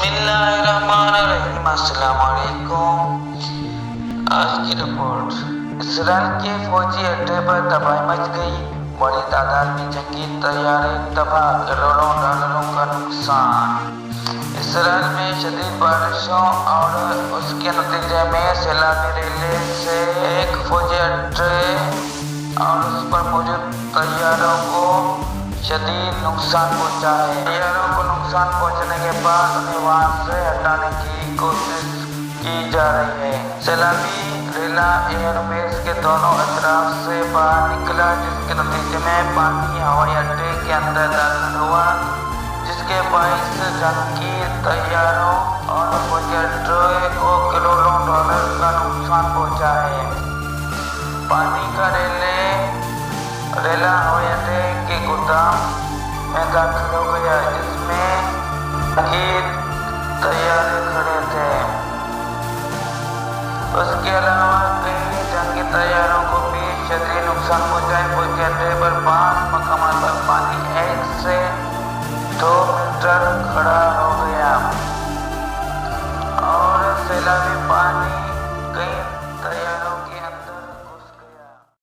बिस्मिल्लाहिर्रहमानिर्रहीम। अस्सलाम वालेकुम। आज की रिपोर्ट। इसराइल के फौजी अड्डे पर तबाही मच गई, बड़ी तादाद में जंगी तैयारे तबाह, करोड़ों डॉलरों का नुकसान। इसराइल में शदीद बारिशों और उसके नतीजे में सैलाबी रेले से एक फौजी अड्डे और उस पर मौजूद तैयारों को शदीद नुकसान पहुंचा है। तैयारों को नुकसान पहुंचने के बाद उन्हें वहां से हटाने की कोशिश की जा रही है। सैलाबी रेला एयरबेस के दोनों अतराफ से बाहर निकला, जिसके नतीजे में पानी हवाई अड्डे के अंदर दाखिल हुआ, जिसके बाइस जंगी तैयारों और फौजी अड्डे को करोड़ों डॉलर का नुकसान पहुंचा है। पानी का रेला हवाई अड्डे के गोदाम में दाखिल हो गया, जिसमें जंगी तैयारे खड़े थे। उसके अलावा कई जंगी तैयारों को भी शदीद नुकसान पहुंचाए। फौजी अड्डे पर 5 मकामात पर पानी 1 से 2 मीटर खड़ा हो गया और सैलाबी पानी कई तैयारों की